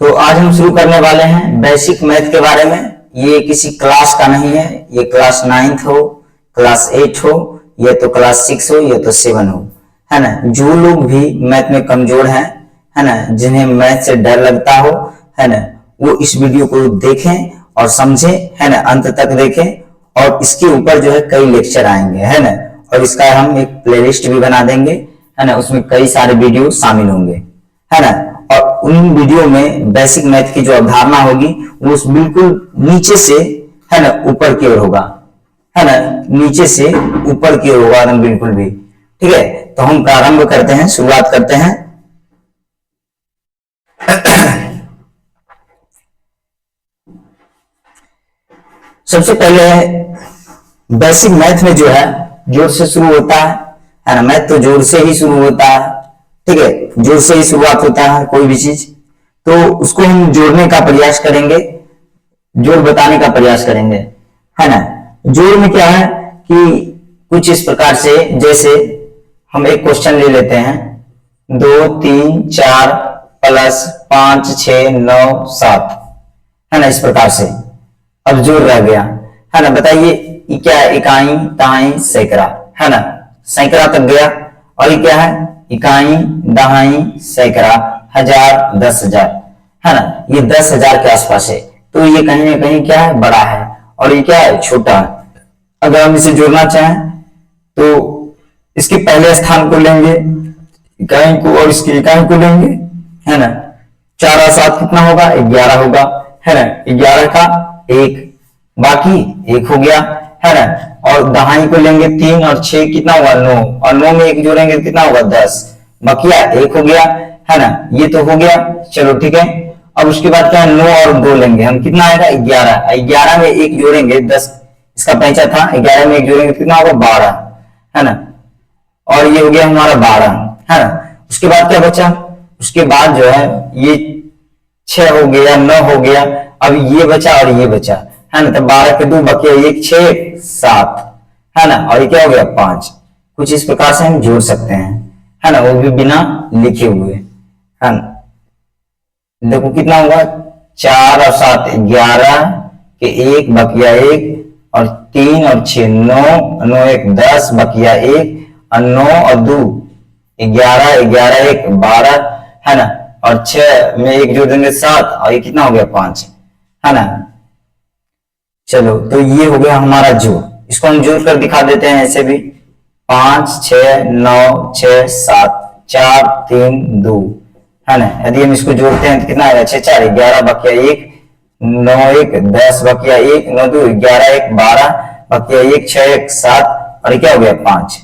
तो आज हम शुरू करने वाले हैं बेसिक मैथ के बारे में। ये किसी क्लास का नहीं है, ये क्लास 9th हो, क्लास 8 हो, ये तो क्लास 6 हो, ये तो 7 हो, है ना। जो लोग भी मैथ में कमजोर हैं, है ना, जिन्हें मैथ से डर लगता हो, है ना, वो इस वीडियो को देखें और समझें, है ना, अंत तक देखें। और इसके ऊपर जो है कई लेक्चर आएंगे, है ना, और इसका हम एक प्लेलिस्ट भी बना देंगे, है ना, उसमें कई सारे वीडियो शामिल होंगे, है ना। और उन वीडियो में बेसिक मैथ की जो अवधारणा होगी वो उस बिल्कुल नीचे से, है ना, ऊपर की ओर होगा, है ना, नीचे से ऊपर की ओर होगा एकदम बिल्कुल भी। ठीक है, तो हम प्रारंभ करते हैं, शुरुआत करते हैं। सबसे पहले बेसिक मैथ में जो है जोड़ से शुरू होता है ना। मैथ तो जोड़ से ही शुरू होता है, ठीक है, जोड़ से ही शुरुआत होता है कोई भी चीज। तो उसको हम जोड़ने का प्रयास करेंगे, जोड़ बताने का प्रयास करेंगे, है ना। जोड़ में क्या है कि कुछ इस प्रकार से, जैसे हम एक क्वेश्चन ले लेते हैं, 2 3 4 प्लस 5 6 9 7, है ना, इस प्रकार से। अब जोड़ रह गया, है ना। बताइए ये क्या है? इकाई, दहाई, सैकड़ा, है ना, सैकड़ा तक गया। और ये क्या है? इकाई, दहाई, सैकड़ा, हजार, 10,000, है ना। ये 10,000 के आसपास है, तो ये कहीं ना कहीं क्या है? बड़ा है। और ये क्या है? छोटा है। अगर हम इसे जोड़ना चाहें तो इसके पहले स्थान को लेंगे इकाई को, और इसकी इकाई को लेंगे, है ना। 4 और 7 कितना होगा? 11 होगा, है ना। 11 का 1, बाकी 1 हो गया, है ना। और दहाई को लेंगे 3 और 6 कितना हुआ? 9, और 9 में 1 जोड़ेंगे कितना होगा? 10, बकिया 1 हो गया, है ना। ये तो हो गया, चलो ठीक है। अब उसके बाद क्या है? 9 और 2 लेंगे हम, कितना आएगा? 11, 11 में 1 जोड़ेंगे 10, इसका पैंचा था, 11 में 1 जोड़ेंगे कितना होगा? 12, है ना। और ये हो गया हमारा 12, है ना। उसके बाद क्या बचा? उसके बाद जो है ये 6 हो गया, 9 हो गया, अब ये बचा और ये बचा, है ना। तो 12 के 2 बकिया 1 6 7, है ना। और ये क्या हो गया? 5। कुछ इस प्रकार से हम जोड़ सकते हैं, है ना, वो भी बिना लिखे हुए, है ना। देखो कितना होगा? 4 और 7 11 के 1 बकिया 1, और 3 और 6 9, 9 1 10 बकिया 1, और 9 और 2 11, 11 1 12, है ना। और 6 में 1 जोड़ देंगे 7, और ये कितना हो गया? 5, है ना। चलो, तो ये हो गया हमारा जोड़। इसको हम जोड़ कर दिखा देते हैं ऐसे भी, 5 6 9 6 7 4 3 2, है ना। यदि हम इसको जोड़ते हैं तो कितना आएगा? 6 4 11 बकिया 1, 9 1 10 बकिया 1, 9 2 11 1 12 बकिया 1 6 1 7, और ये क्या हो गया? 5।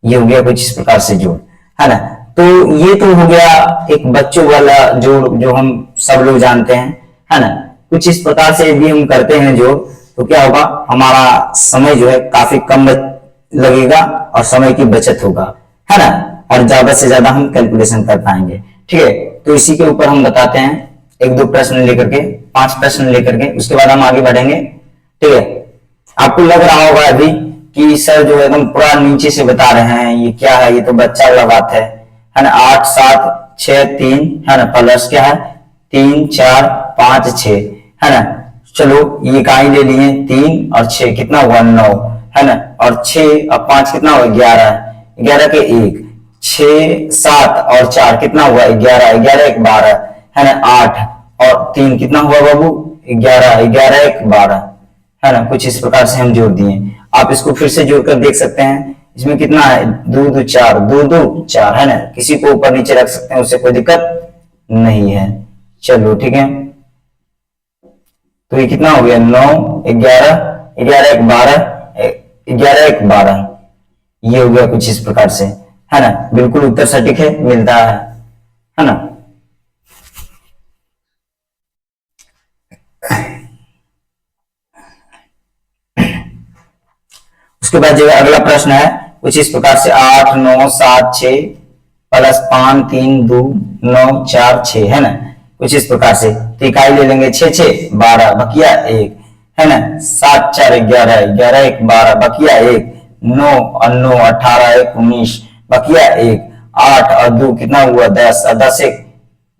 ये हो गया कुछ इस प्रकार से जोड़, है ना। तो ये तो हो गया एक बच्चों वाला जोड़ जो हम सब लोग जानते हैं, है ना। कुछ इस प्रकार से यदि हम करते हैं जोड़, तो क्या होगा? हमारा समय जो है काफी कम लगेगा और समय की बचत होगा, है ना। और ज्यादा से ज्यादा हम कैलकुलेशन कर पाएंगे, ठीक है। तो इसी के ऊपर हम बताते हैं 1-2 प्रश्न लेकर के, 5 प्रश्न लेकर के, उसके बाद हम आगे बढ़ेंगे, ठीक है। आपको लग रहा होगा अभी कि सर जो एकदम पूरा नीचे से बता रहे हैं, ये क्या है? ये तो बच्चा वाला बात है ना। 8 7 6 3, है ना, प्लस क्या है? 3 4 5 6, है ना। चलो ये इकाई ले लिए, 3 और 6 कितना हुआ? 9, है ना। और 6 और 5 कितना हुआ? 11, 11 के 1 6 7 और 4 कितना हुआ? 11, 11 1 12, है ना। 8 और 3 कितना हुआ बाबू? 11, 11 1 12, है ना। कुछ इस प्रकार से हम जोड़ दिए। आप इसको फिर से जोड़कर देख सकते हैं, इसमें कितना है? 2 2 4, 2 2 4, है ना। किसी को ऊपर नीचे रख सकते हैं, उससे कोई दिक्कत नहीं है। चलो ठीक है, तो ये कितना हो गया? 9 11 11 1 12 11 1 12, ये हो गया कुछ इस प्रकार से, है ना। बिल्कुल उत्तर सटीक है, मिलता है ना। उसके बाद जो अगला प्रश्न है कुछ इस प्रकार से, 8 9 7 6 प्लस 5 3 2 9 4 6, है ना। कुछ इस प्रकार से। तो इकाई ले लेंगे 6 6 12 बकिया 1, है ना। 7 4 11 11 1 12 बकिया 1, 9 और 9 18 1 19 बकिया 1, 8 और 2 कितना हुआ? 10, और 10 1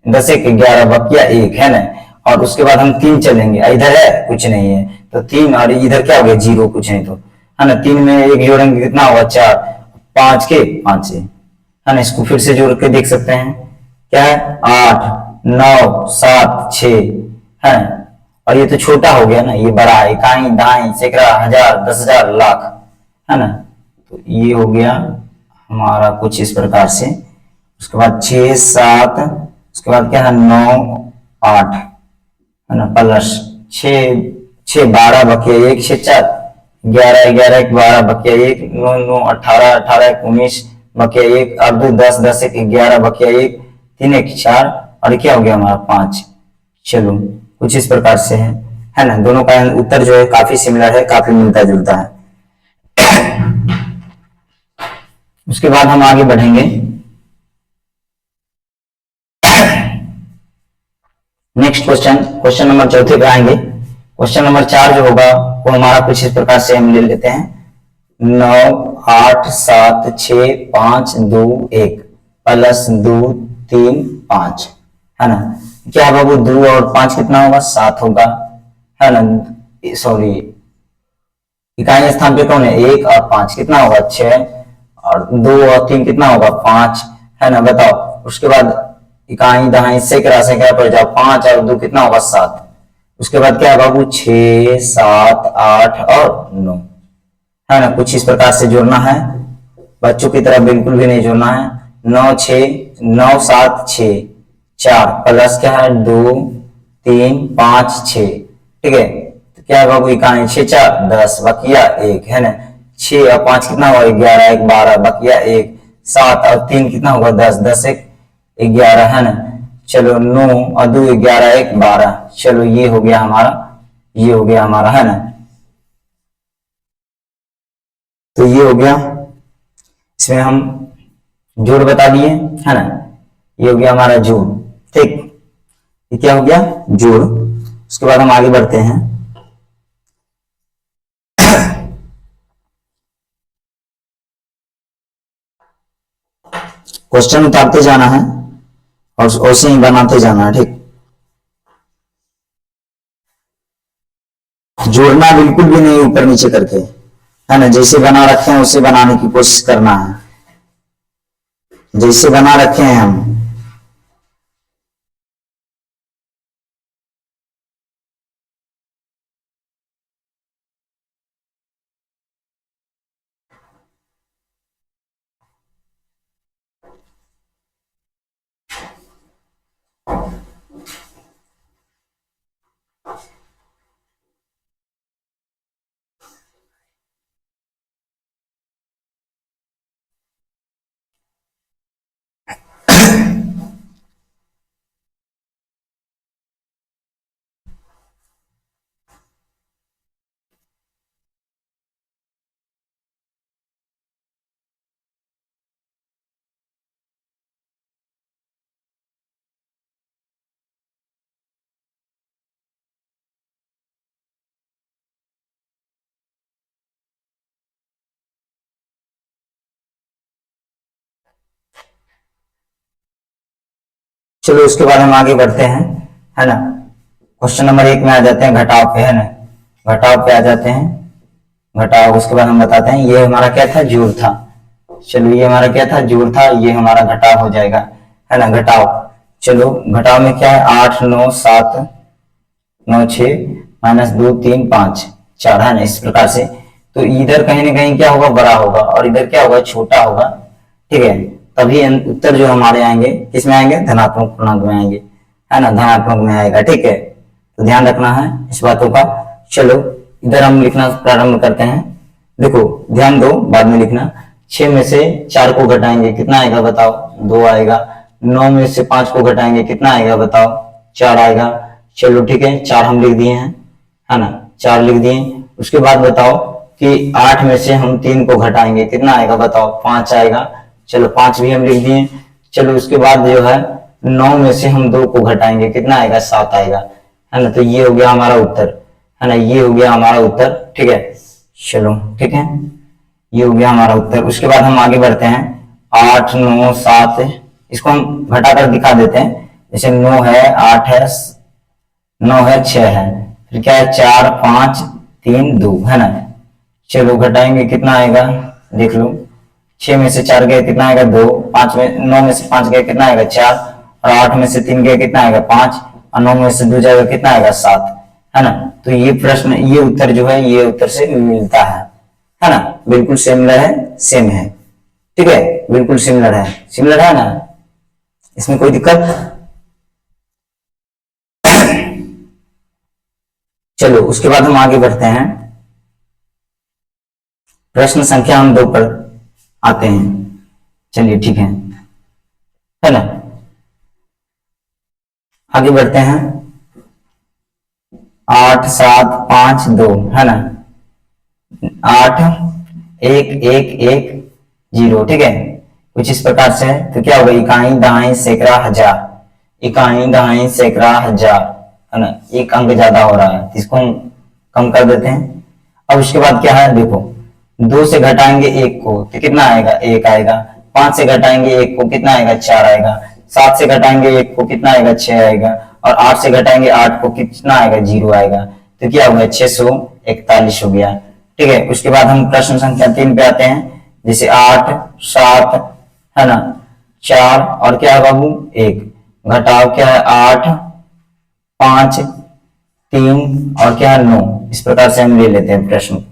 10 एक 11 बकिया 1 है ना। और उसके बाद हम 3 चलेंगे, इधर है कुछ नहीं है तो 3, और इधर क्या हो गया 0 कुछ नहीं तो, है ना। 3 में 1 जोड़ेंगे कितना होगा 4, 5 के 5 है ना। इसको फिर से जोड़ के देख सकते हैं, क्या है 8 9 7 6 है। और ये तो छोटा हो गया ना, ये बड़ा है, इकाई दहाई सैकड़ा हजार 10,000 लाख, है ना। तो ये हो गया हमारा कुछ इस प्रकार से। उसके बाद 6 7, उसके बाद क्या है 9 8, है ना, प्लस 6 6 12 बकिया 1 6 4 11 11 1 12 बकिया 1 9 9 18 18 1 19 बकिया 1 और 2 10 10 1 11 बकिया 1 3 1 4 और क्या हो गया हमारा 5। चलो कुछ इस प्रकार से है ना। दोनों का उत्तर जो है काफी सिमिलर है, काफी मिलता जुलता है। उसके बाद हम आगे बढ़ेंगे। नेक्स्ट क्वेश्चन नंबर 4 पे आएंगे। क्वेश्चन नंबर 4 जो होगा वो हमारा कुछ इस प्रकार से हम ले लेते हैं, 9 8 7 6 5 2 1 प्लस 2 3 5, है ना। क्या बाबू 2 और 5 कितना होगा 7 होगा, है ना। सॉरी, इकाई स्थान पे कौन है 1 और 5 कितना होगा 6, और 2 और 3 कितना होगा 5, है ना। बताओ उसके बाद इकाई दहाई सैकड़ा सैकड़ा पर जाओ, 5 और 2 कितना होगा 7। उसके बाद क्या है बाबू 6 7 8 और 9, है ना। कुछ इस प्रकार से जोड़ना है, बच्चों की तरह बिल्कुल भी नहीं जोड़ना है। 9 6 9 7 6 4 प्लस क्या है 2 3 5 6, ठीक है। तो क्या है बाबू इकाई 6 4 10 बकिया 1, है ना। 6 और 5 कितना होगा 11 1 12 बकिया 1 7 और 3 कितना होगा 10 10 1 11, है ना। चलो 9 और 2 11 1 12, चलो ये हो गया हमारा, ये हो गया हमारा, है ना। तो ये हो गया, इसमें हम जोड़ बता दिए, है ना। ये हो गया हमारा जोड़, ठीक। ये क्या हो गया जोड़। उसके बाद हम आगे बढ़ते हैं। क्वेश्चन उतारते जाना है और वैसे ही बनाते जाना है, ठीक। जोड़ना बिल्कुल भी नहीं ऊपर नीचे करके, है ना। जैसे बना रखे हैं उसे बनाने की कोशिश करना है, जैसे बना रखे हैं हम। चलो उसके बाद हम आगे बढ़ते हैं, है ना। क्वेश्चन नंबर 1 में आ जाते हैं घटाव पे, है ना। घटाव पे आ जाते हैं, घटाव। उसके बाद हम बताते हैं ये हमारा क्या था जोड़ था। चलो ये हमारा क्या था जोड़ था, ये हमारा घटाव हो जाएगा, है ना। घटाव, चलो घटाव में क्या है 8 9 7 9 6 माइनस 2 3 5 4, है ना। इस प्रकार से तो इधर कहीं ना कहीं क्या होगा बड़ा होगा और इधर क्या होगा छोटा होगा, ठीक है। तभी उत्तर जो हमारे आएंगे किस में आएंगे धनात्मक पूर्णांक में आएंगे, है ना। धनात्मक में आएगा, ठीक है। तो ध्यान रखना है इस बातों का। चलो इधर हम लिखना प्रारंभ करते हैं। देखो ध्यान दो, बाद में लिखना। 6 में से 4 को घटाएंगे कितना आएगा बताओ 2 आएगा। 9 में से 5 को घटाएंगे कितना आएगा बताओ 4 आएगा। चलो ठीक है 4 हम लिख दिए हैं, है ना। 4 लिख दिए। उसके बाद बताओ कि 8 में से हम 3 को घटाएंगे कितना आएगा बताओ 5 आएगा। चलो 5 भी हम लिख दिए। चलो उसके बाद जो है 9 में से हम 2 को घटाएंगे कितना आएगा 7 आएगा, है ना। तो ये हो गया हमारा उत्तर, है ना। ये हो गया हमारा उत्तर, ठीक है। चलो ठीक है, ये हो गया हमारा उत्तर। उसके बाद हम आगे बढ़ते हैं 8 9 7, इसको हम घटाकर दिखा देते हैं। जैसे 9 है, 8 है, 9 है, 6 है, फिर क्या है 4 5 3 2 है ना। चलो घटाएंगे कितना आएगा, देख लो। 6 में से 4 गए कितना आएगा 2, 5 में 9 में से 5 गए कितना आएगा 4, और 8 में से 3 गए कितना आएगा 5, और 9 में से 2 जाएगा कितना आएगा 7, है ना। तो ये प्रश्न, ये उत्तर जो है ये उत्तर से मिलता है ना। बिल्कुल सिमिलर है, सेम है, ठीक है, बिल्कुल सिमिलर है, सिमिलर है ना, इसमें कोई दिक्कत। चलो उसके बाद हम आगे बढ़ते हैं, प्रश्न संख्या हम 2 पर आते हैं। चलिए ठीक है ना। आगे बढ़ते हैं, 8 7 5 2 है ना, 8 1 1 1 0, ठीक है, कुछ इस प्रकार से है। तो क्या होगा, इकाई दहाई सैकड़ा हजार, इकाई दहाई सैकड़ा हजार, है ना, एक अंक ज्यादा हो रहा है, इसको हम कम कर देते हैं। अब उसके बाद क्या है देखो, 2 से घटाएंगे 1 को तो कितना आएगा 1 आएगा, 5 से घटाएंगे 1 को कितना आएगा 4 आएगा, 7 से घटाएंगे 1 को कितना आएगा 6 आएगा, और 8 से घटाएंगे 8 को कितना आएगा 0 आएगा। तो क्या हुआ 641 हो गया, ठीक है। उसके बाद हम प्रश्न संख्या 3 पे आते हैं, जैसे 8 7 है ना 4 और क्या है बाबू 1, घटाओ क्या है 8 5 3 और क्या है 9, इस प्रकार से हम ले लेते हैं प्रश्न,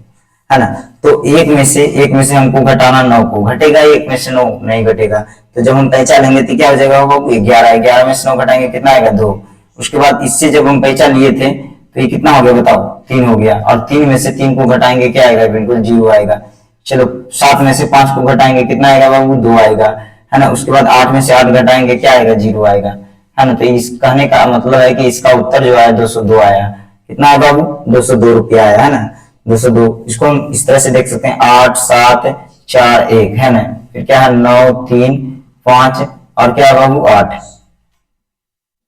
है ना। तो एक में से हमको घटाना 9 को, घटेगा एक में से 9 नहीं घटेगा। तो जब हम पैंचा लेंगे तो क्या हो जाएगा बाबू 11, 11 में से 9 घटाएंगे कितना आएगा 2। उसके बाद इससे जब हम पैंचा लिए थे तो ये कितना हो गया बताओ 3 हो गया, और 3 में से 3 को घटाएंगे क्या आएगा बिल्कुल 0 आएगा। चलो 7 में से 5 को घटाएंगे कितना आएगा बाबू 2 आएगा, है ना। उसके बाद 8 में से 8 घटाएंगे क्या आएगा 0 आएगा, है ना। तो इस कहने का मतलब है कि इसका उत्तर जो है 202 आया, कितना है बाबू 202 रुपया आया, है ना 202। इसको हम इस तरह से देख सकते हैं 8 7 4 1 है ना, फिर क्या है 9 3 5 और क्या है बाबू 8,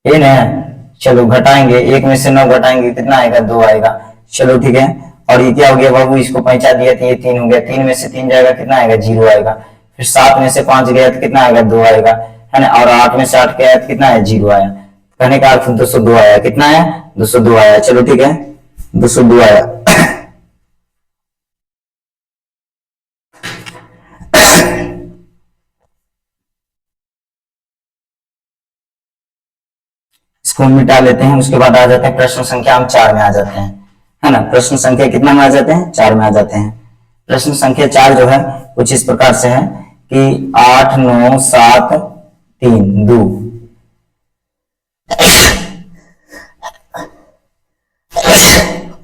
ये ना। चलो घटाएंगे, एक में से 9 घटाएंगे कितना आएगा 2 आएगा। चलो ठीक है, और ये क्या हो गया बाबू, इसको पैंचा दिया तो ये 3 हो गया, 3 में से 3 जाएगा कितना आएगा 0 आएगा। फिर 7 में से 5 गया तो कितना आएगा 2 आएगा, है ना। और 8 में से 8 गया तो कितना है 0 आया। कहने का अर्थ 202 आया, कितना आया 202 आया। चलो ठीक है 202 आया। इसको हम मिटा लेते हैं, उसके बाद आ जाते हैं प्रश्न संख्या हम 4 में आ जाते हैं, है ना। प्रश्न संख्या कितना में आ जाते हैं 4 में आ जाते हैं। प्रश्न संख्या 4 जो है कुछ इस प्रकार से है कि 8 9 7 3 2,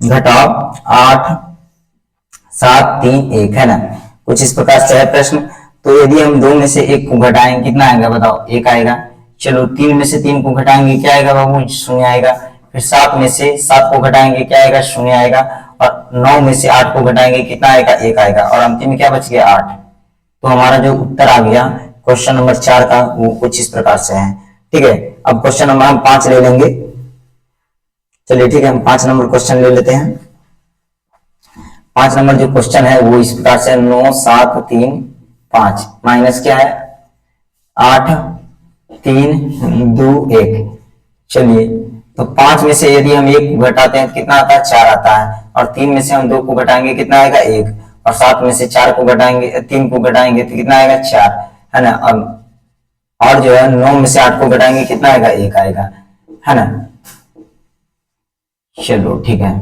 घटाओ 8 7 3 1, है ना, कुछ इस प्रकार से है प्रश्न। तो यदि हम 2 में से 1 को घटाएंगे कितना आएगा बताओ 1 आएगा। चलो 3 में से 3 को घटाएंगे क्या आएगा बाबू 0 आएगा। फिर 7 में से 7 को घटाएंगे क्या आएगा 0 आएगा, और 9 में से 8 को घटाएंगे कितना आएगा 1 आएगा, और अंतिम में क्या बच गया 8। तो हमारा जो उत्तर आ गया क्वेश्चन नंबर 4 का वो कुछ इस प्रकार से है, ठीक है। अब क्वेश्चन नंबर हम 5 ले लेंगे। चलिए ठीक है, हम 5 नंबर क्वेश्चन ले लेते हैं। 5 नंबर जो क्वेश्चन है वो इस प्रकार से 9 7 3 5 माइनस क्या है 8 3 2 1। चलिए तो 5 में से यदि हम 1 को घटाते हैं तो कितना आता है 4 आता है, और 3 में से हम 2 को घटाएंगे कितना आएगा 1, और 7 में से 4 को घटाएंगे 3 को घटाएंगे तो कितना आएगा 4, है ना। और जो है 9 में से 8 को घटाएंगे कितना आएगा 1 आएगा, है ना। चलो ठीक है,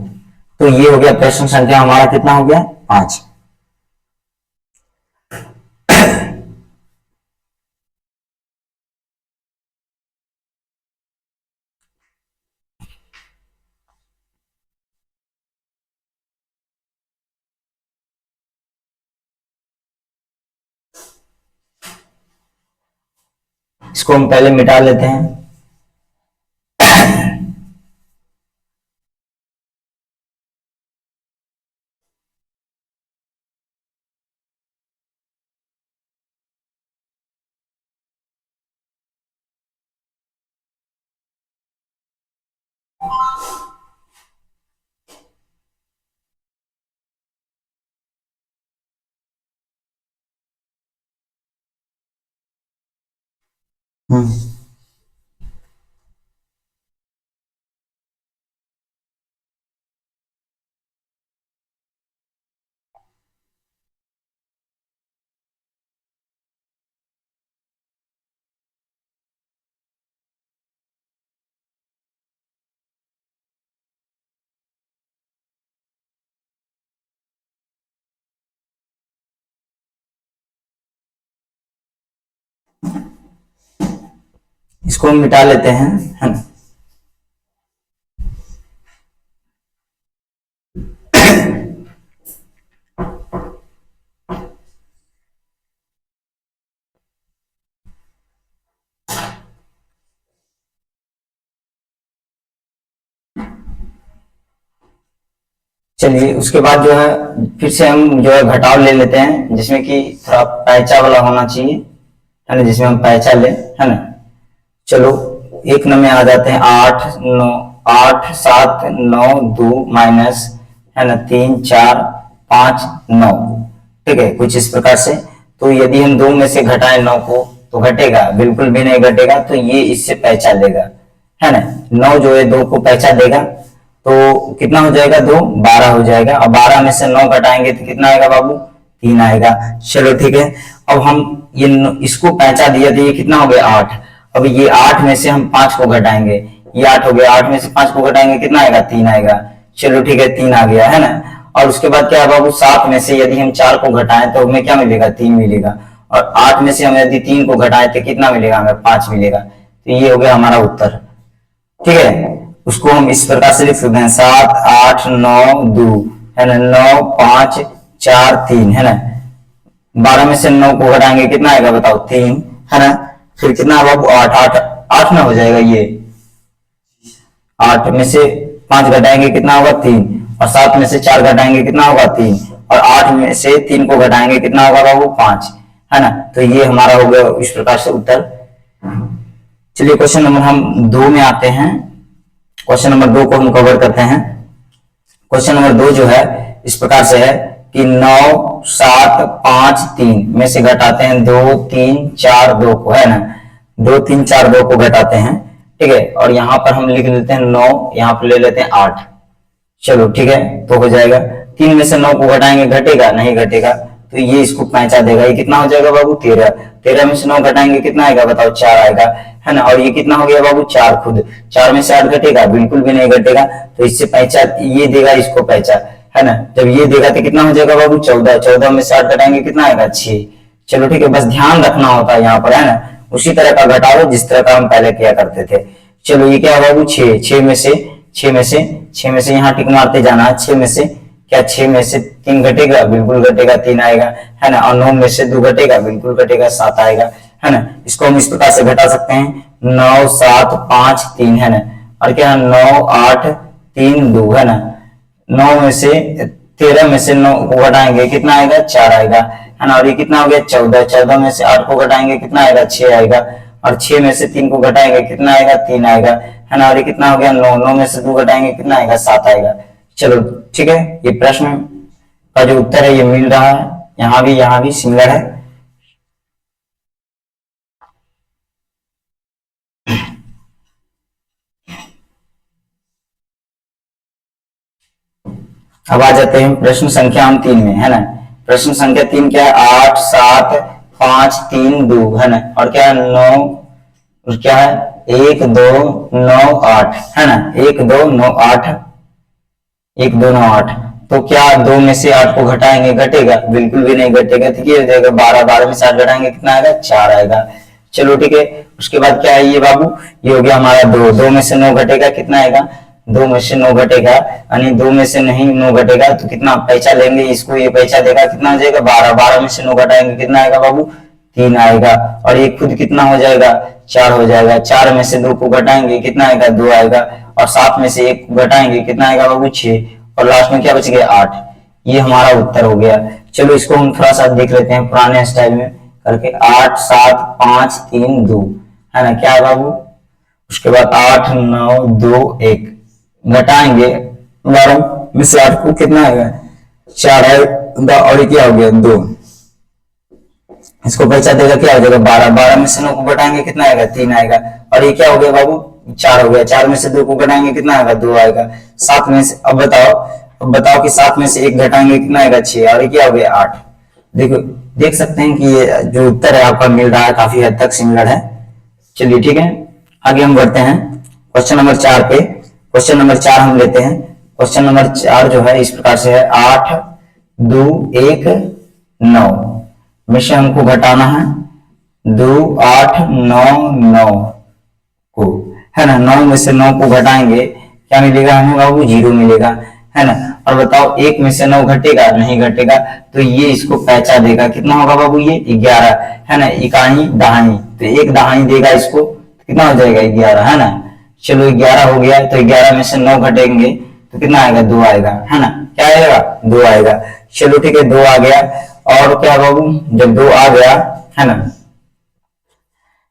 तो ये हो गया प्रश्न संख्या हमारा कितना हो गया 5। इसको हम पहले मिटा लेते हैं। इसको हम मिटा लेते हैं, है ना। चलिए उसके बाद जो है फिर से हम जो है घटाव ले लेते हैं, जिसमें कि थोड़ा पैचा वाला होना चाहिए, है ना, जिसमें हम पैचा ले, है ना। चलो एक नंबर में आ जाते हैं 8 9 8 7 9 2 माइनस, है ना, 3 4 5 9, ठीक है, कुछ इस प्रकार से। तो यदि हम 2 में से घटाएं 9 को तो घटेगा, बिल्कुल भी नहीं घटेगा, तो ये इससे पैचा लेगा, है ना। 9 जो है 2 को पैचा देगा, तो कितना हो जाएगा, 2 12 हो जाएगा। अब 12 में से 9 घटाएंगे तो कितना आएगा बाबू, 3 आएगा। चलो ठीक है, अब हम ये इसको पैंचा दिया तो ये कितना हो गया, 8। अब ये 8 में से हम 5 को घटाएंगे, ये 8 हो गया, 8 में से 5 को घटाएंगे कितना आएगा, 3 आएगा। चलो ठीक है, 3 आ गया, है ना। और उसके बाद क्या है बाबू, 7 में से यदि हम 4 को घटाएं तो हमें क्या मिलेगा, 3 मिलेगा। और 8 में से हम यदि 3 को घटाएं तो कितना मिलेगा, हमें 5 मिलेगा। तो ये हो गया हमारा उत्तर, ठीक है। उसको हम इस प्रकार से लिख सकते हैं 7 8 9 2, है ना, 9 5 4 3, है ना। 12 में से 9 को घटाएंगे कितना आएगा बताओ, 3, है ना। फिर कितना बाबू, 8 8 8 ना हो जाएगा, ये 8 में से 5 घटाएंगे कितना होगा, 3, और 7 में से 4 घटाएंगे कितना होगा, 3, और 8 में से 3 को घटाएंगे कितना होगा बाबू, 5, है ना। तो ये हमारा हो गया इस प्रकार से उत्तर। चलिए क्वेश्चन नंबर हम 2 में आते हैं। क्वेश्चन नंबर 2 को हम कवर करते हैं। क्वेश्चन नंबर 2 जो है इस प्रकार से है कि 9 7 5 3 में से घटाते हैं 2 3 4 2 को, है ना, 2 3 4 2 को घटाते हैं, ठीक है। और यहाँ पर हम लिख लेते हैं 9, यहाँ पर ले लेते हैं 8। चलो ठीक है, तो हो जाएगा। 3 में से 9 को घटाएंगे, घटेगा नहीं, घटेगा, तो ये इसको पैंचा देगा। ये कितना हो जाएगा बाबू, 13। 13 में से 9 घटाएंगे कितना आएगा बताओ, 4 आएगा, है ना। और ये कितना हो गया बाबू, 4 खुद। 4 में से 8 घटेगा, बिल्कुल भी नहीं घटेगा, तो इससे पैंचा ये देगा, इसको पैंचा, है ना। जब ये देगा तो कितना हो जाएगा बाबू, 14। 14 में से 8 घटाएंगे कितना आएगा, 6। चलो ठीक है, बस ध्यान रखना होता है यहाँ पर, है ना, उसी तरह का घटाओ जिस तरह का हम पहले किया करते थे। चलो ये क्या है बाबू, 6। 6 में से 6 में से यहाँ टिक मारते जाना है। 6 में से क्या, 6 में से 3 घटेगा, बिल्कुल घटेगा, 3 आएगा, है ना। और 9 में से 2 घटेगा, बिल्कुल घटेगा, 7 आएगा, है ना। इसको हम इस प्रकार से घटा सकते हैं 9 7 5 3, है ना। और क्या 9 8 3 2, है ना। 9 में से 13 में से 9 को घटाएंगे कितना आएगा, 4 आएगा, है ना। और ये कितना हो गया, 14। 14 में से 8 को घटाएंगे कितना आएगा, 6 आएगा। और 6 में से 3 को घटाएंगे कितना आएगा, 3 आएगा, है ना। और ये कितना हो गया, 9। 9 में से 2 घटाएंगे कितना आएगा, 7 आएगा। चलो ठीक है, ये प्रश्न का जो उत्तर है ये मिल रहा है, यहाँ भी सिमिलर है। अब आ जाते हैं प्रश्न संख्या हम 3 में, है ना। प्रश्न संख्या 3 क्या है, 8 7 5 3 2, है ना। और क्या है 9, और क्या है 1 2 9 8, है ना। 1 2 9 8, 1 2 9 8। तो क्या 2 में से 8 को घटाएंगे, घटेगा, बिल्कुल भी नहीं घटेगा, तो ये हो जाएगा 12। 12 में से 8 घटाएंगे कितना आएगा, 4 आएगा। चलो ठीक है, उसके बाद क्या है ये बाबू, ये हो गया हमारा 2। 2 में से 9 घटेगा कितना आएगा, 2 में से 9 घटेगा, यानी 2 में से नहीं 9 घटेगा तो कितना पैसा लेंगे, इसको ये पैसा देगा, कितना हो जाएगा 12। 12 में से 9 घटाएंगे कितना आएगा बाबू, 3 आएगा। और ये खुद कितना हो जाएगा, 4 हो जाएगा। 4 में से 2 को घटाएंगे कितना आएगा, 2 आएगा। और 7 में से 1 को घटाएंगे कितना आएगा बाबू, 6। और लास्ट में क्या बच गया, 8। ये हमारा उत्तर हो गया। चलो इसको हम थोड़ा सा देख लेते हैं पुराने स्टाइल में करके। 8 7 5 3 2, है ना। क्या है बाबू, उसके बाद 8 9 2 1 घटाएंगे, 12 में से 8 को कितना आएगा, 4 आएगा। और क्या हो गया, 2। इसको पैसा देगा, क्या हो जाएगा 12। 12 में से 9 को घटाएंगे कितना आएगा, 3 आएगा। और ये क्या हो गया बाबू, 4 हो गया। 4 में से 2 को घटाएंगे कितना आएगा, 2 आएगा। 7 में से अब बताओ कि 7 में से 1 घटाएंगे कितना आएगा, 6। और ये क्या हो गया, 8। देखो देख सकते हैं कि ये जो उत्तर है आपका मिल रहा है, काफी हद तक सिमिलर है। चलिए ठीक है, आगे हम बढ़ते हैं क्वेश्चन नंबर 4 पे। क्वेश्चन नंबर 4 हम लेते हैं। क्वेश्चन नंबर 4 जो है इस प्रकार से है, 8 2 1 9 में से हमको घटाना है 2 8 9 9, को, है ना। 9 में से 9 को घटाएंगे, क्या मिलेगा हमें बाबू? 0 मिलेगा, है ना। और बताओ 1 में से 9 घटेगा? नहीं घटेगा, तो ये इसको पैंचा देगा। कितना होगा बाबू? ये 11, है ना। इकाई दहाई, तो एक दहाई देगा इसको, तो कितना हो जाएगा? 11, है ना। चलो 11 हो गया, तो 11 में से 9 घटेंगे तो कितना आएगा? 2 आएगा, है ना। क्या आएगा? 2 आएगा। चलो ठीक है, 2 आ गया। और क्या बाबू, जब 2 आ गया, है ना,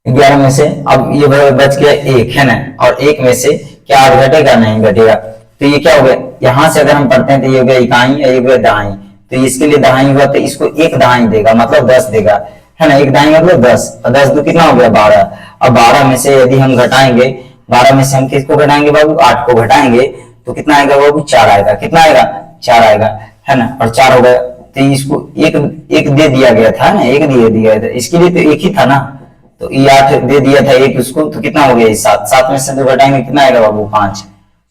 11 में से अब ये बच गया 1, है ना। और 1 में से क्या 8 घटेगा? नहीं घटेगा, तो ये क्या हो गया? यहां से अगर हम पढ़ते हैं तो ये हो गया इकाई, ये हो गया दहाई, तो इसके लिए दहाई हुआ, तो इसको एक दहाई देगा, मतलब 10 देगा, है ना। एक दहाई मतलब 10, और 10 तो कितना हो गया? 12। अब 12 में से यदि हम घटाएंगे, 12 में से हम किसको घटाएंगे बाबू? 8 को घटाएंगे, तो कितना आएगा बाबू? 4 आएगा। कितना आएगा? 4 आएगा, है ना। और 4 हो गया, तो इसको एक एक दे दिया गया था ना, एक दे दिया था, इसके लिए तो एक ही था ना, तो ये 8 दे दिया था एक उसको, तो कितना हो गया? 7। 7 में से 2 घटाएंगे, कितना आएगा बाबू? 5।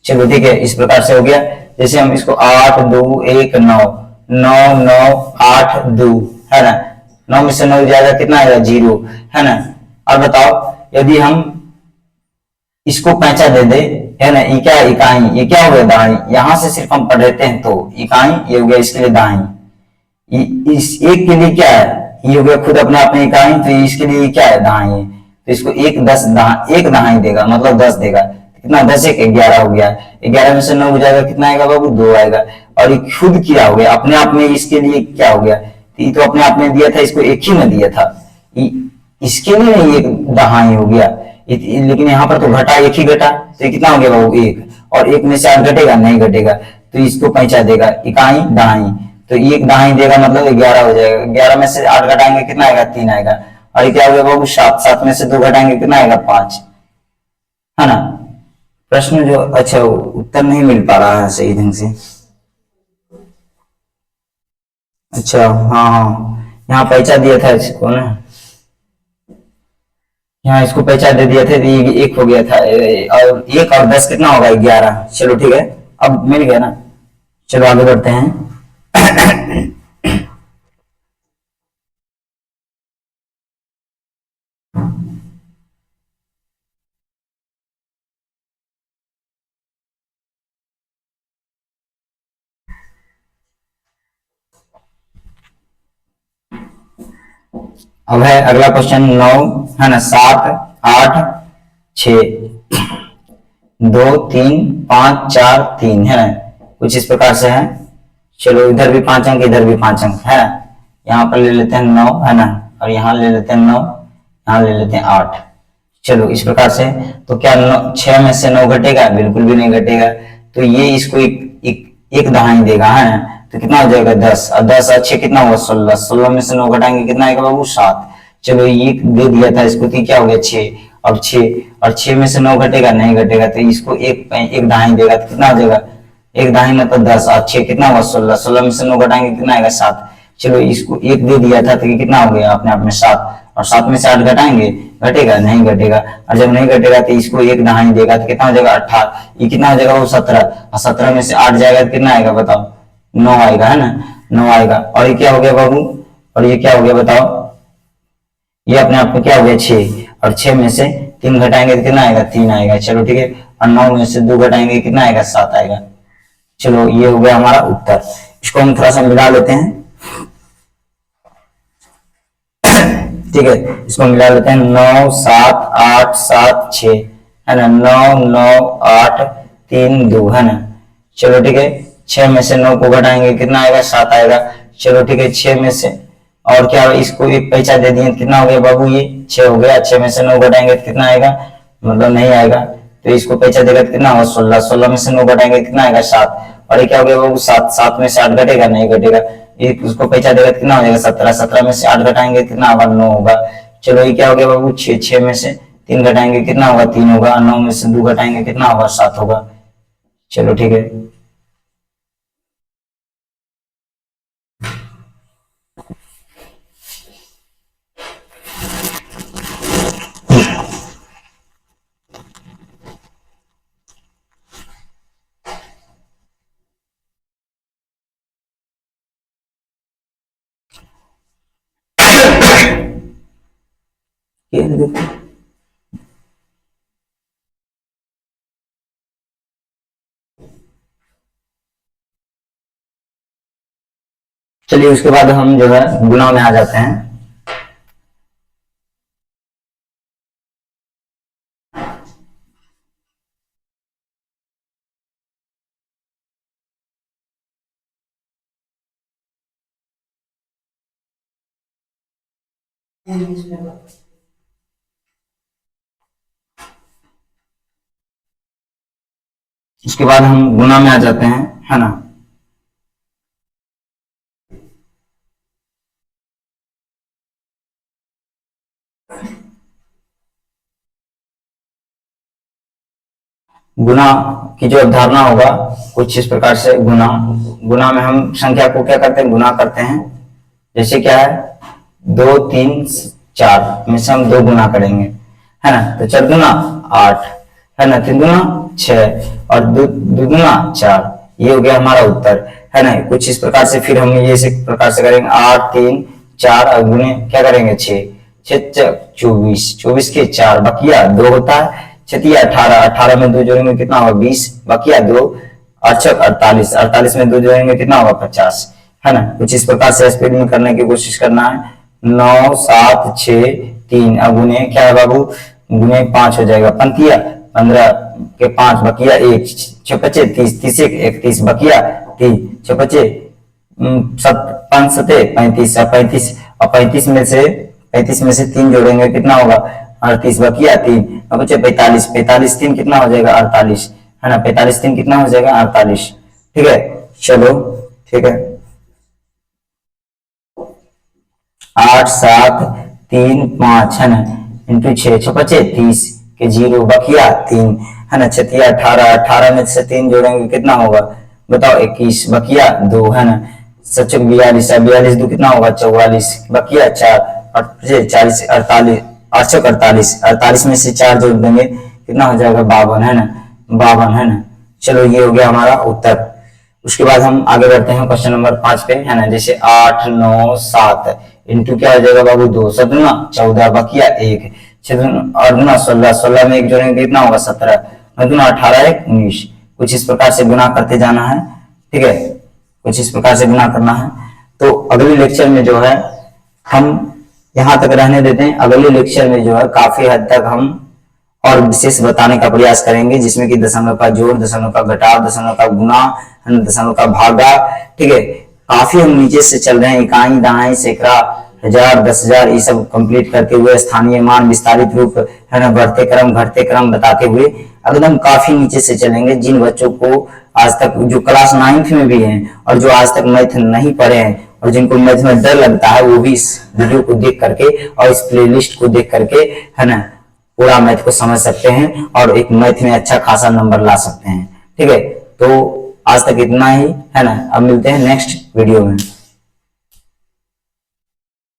चलो ठीक है, इस प्रकार से हो गया। जैसे हम इसको 8 2 1 9, 9 9 8 2, है ना। 9 में से 9 जाएगा, कितना आएगा? 0, है ना। और बताओ यदि हम इसको पैंचा दे दे, है ना, ये क्या? इकाई, ये क्या हो गया? दहाई। यहां से सिर्फ हम पढ़ लेते हैं, तो इकाई ये हो गया, इसके लिए दहाई। इस एक के लिए क्या है? ये हो गया खुद अपने आप में इकाई, तो इसके लिए क्या है? दहाई है, तो इसको एक 10 एक दहाई देगा, मतलब 10 देगा। कितना? 10 एक 11 हो गया। 11 में से 9 हो जाएगा, कितना आएगा बाबू? 2 आएगा। और ये खुद क्या हो गया? अपने आप में इसके लिए क्या हो गया? ये तो अपने आप में दिया था, इसको एक ही में दिया था, इसके लिए नहीं एक दहाई हो गया। लेकिन यहाँ पर तो घटा, एक ही घटा, तो ये कितना हो गया बाबू? 1। और 1 में से 8 घटेगा? नहीं घटेगा, तो इसको पैंचा देगा, इकाई दहाई, तो एक दहाई देगा, मतलब 11 हो जाएगा। 11 में से 8 घटाएंगे, कितना आएगा? 3 आएगा। और ये क्या हो गया बाबू? 7। 7 में से 2 घटाएंगे, कितना आएगा? 5, है ना। प्रश्न जो, अच्छा उत्तर नहीं मिल पा रहा है सही ढंग से। अच्छा हाँ हाँ, यहाँ पैसा दिया था इसको ना, यहाँ इसको पैसा दे दिया था, तो ये 1 हो गया था। और 1 और 10 कितना होगा? 11। चलो ठीक है, अब मिल गया ना। चलो आगे बढ़ते हैं। अब है अगला क्वेश्चन 9, है ना। 7 8 6 2 3 5 4 3, है ना। कुछ इस प्रकार से है। चलो इधर भी 5 अंक, इधर भी 5 अंक, है ना। यहाँ पर ले लेते हैं 9, है ना। और यहाँ ले लेते हैं 9, यहाँ ले लेते हैं 8। चलो इस प्रकार से, तो क्या 6 में से 9 घटेगा? बिल्कुल भी नहीं घटेगा, तो ये इसको एक दहाई देगा, है ना। तो कितना हो जाएगा? 10। और 10 और 6 कितना हुआ? 16। 16 में से 9 घटाएंगे, कितना आएगा बाबू? 7। चलो ये दे दिया था इसको, तो क्या हो गया? 6। अब 6 और 6 में से 9 घटेगा? नहीं घटेगा, तो इसको एक दहाई देगा, तो कितना हो जाएगा? एक दहाई मतलब 10, और 6 कितना हुआ? 16। 16 में से 9 घटाएंगे, कितना आएगा? 7। चलो इसको एक दे दिया था, तो ये कितना हो गया अपने आप में? 7। और 7 में से 8 घटाएंगे, घटेगा? नहीं घटेगा। और जब नहीं घटेगा, तो इसको एक दहाई देगा, तो कितना हो जाएगा? 18। ये कितना हो जाएगा? वो 17। और 17 में से 8 जाएगा, तो कितना आएगा बताओ? 9 आएगा, है ना। 9 आएगा। और ये क्या हो गया बाबू? और ये क्या हो गया बताओ? ये अपने आप में क्या हो गया? 6। और 6 में से 3 घटाएंगे, तो कितना आएगा? 3 आएगा। चलो ठीक है। और 9 में से 2 घटाएंगे, कितना आएगा? 7 आएगा। चलो ये हो गया हमारा उत्तर। इसको हम थोड़ा सा मिला लेते हैं, ठीक है। इसको मिला लेते हैं। 9 7 8 7 6, है ना। 9 9 8 3 2, है ना। चलो ठीक है। 6 में से 9 को घटाएंगे, कितना आएगा? 7 आएगा। चलो ठीक है। 6 में से, और क्या, इसको एक पैसा दे दिए, कितना हो गया बाबू? ये 6 हो गया। 6 में से 9 घटाएंगे, तो कितना आएगा? मतलब नहीं आएगा, तो इसको पैसा देगा, तो कितना होगा? 16। 16 में से 9 घटाएंगे, कितना आएगा? 7। और ये क्या हो गया बाबू? 7। 7 में से 8 घटेगा? नहीं घटेगा, ये उसको पैसा देगा, तो कितना हो जाएगा? 17। 17 में से 8 घटाएंगे, कितना होगा? 9 होगा। चलो ये क्या हो गया बाबू? 6। 6 में से 3 घटाएंगे, कितना होगा? 3 होगा। 9 में से 2 घटाएंगे, कितना होगा? 7 होगा। चलो ठीक है। ये देखो, चलिए उसके बाद हम जो है गुना में आ जाते हैं। उसके बाद हम गुना में आ जाते हैं, है ना। गुना की जो अवधारणा होगा कुछ इस प्रकार से, गुना गुना में हम संख्या को क्या करते हैं, गुना करते हैं। जैसे क्या है, 2 3 4 में से हम 2 गुना करेंगे, है ना। तो 4 गुना 8, है ना, 3 गुना 6 और 2 गुना 4। ये हो गया हमारा उत्तर, है ना। कुछ इस प्रकार से फिर हम ये इस प्रकार से करेंगे, 8 3 4 और गुने क्या करेंगे, 6 6 24, 24 के 4 बकिया 2 होता है, 6 18, 18 में 2 जोड़ेंगे कितना होगा, 20 बकिया 2, 8 48, 48 में 2 जोड़ेंगे कितना होगा, 50, है ना। कुछ इस प्रकार से स्पीड में करने की कोशिश करना है। 9 7 6 3, अब गुने क्या है बाबू, गुने 5 हो जाएगा, पंतिया 15 के 5 बकिया 1, 6 5 30, 30 31 बकिया 3, 6 5 5 7 35, 35 और 35 में से 3 जोड़ेंगे कितना होगा, 38 बकिया 3, अब बचे 45, 45 3 कितना हो जाएगा, 48, है ना। 45 3 कितना हो जाएगा, 48, ठीक है। चलो ठीक है, 8 7 3 5, है ना, इंटू 6 6 5 30 के 0 बकिया 3, है ना। 6 18, 18 में से 3 जोड़ेंगे कितना होगा, बताओ, 21 बकिया 2, है ना। 7 42, 42 2 कितना होगा, 44 बकिया 4 और 40 48, 848, 48 में से 4 जोड़ देंगे कितना हो जाएगा, 52, है ना, 52, है ना। चलो ये हो गया हमारा उत्तर। उसके बाद हम आगे बढ़ते हैं क्वेश्चन नंबर 5 पे, है ना। जैसे 8 9 7 इंटू क्या हो जाएगा बाबू, 2 7 गुना 14 बकिया 1, 6 और गुना 16, 16 में 1 जोड़ेंगे कितना होगा, 17, 9 गुना 18 1 19। कुछ इस प्रकार से गुना करते जाना है, ठीक है, कुछ इस प्रकार से गुना करना है। तो अगले लेक्चर में जो है हम यहां तक रहने देते हैं। अगले लेक्चर में जो है काफी हद तक हम और विशेष बताने का प्रयास करेंगे, जिसमें कि दशमलव का जोड़, दशमलव का घटाव, दशमलव का गुना, दशमलव का भागा, ठीक है। काफी हम नीचे से चल रहे हैं, इकाई दहाई सैकड़ा हजार 10,000 ये सब कंप्लीट करते हुए, स्थानीय मान विस्तारित रूप, है ना, बढ़ते क्रम घटते क्रम बताते हुए एकदम काफी नीचे से चलेंगे। जिन बच्चों को आज तक, जो क्लास 9th में भी हैं और जो आज तक मैथ नहीं पढ़े हैं और जिनको मैथ में डर लगता है, वो भी इस वीडियो को देख करके और इस प्लेलिस्ट को देख करके, है ना, पूरा मैथ को समझ सकते हैं और एक मैथ में अच्छा खासा नंबर ला सकते हैं, ठीक है। तो आज तक इतना ही, है ना। अब मिलते हैं नेक्स्ट वीडियो में।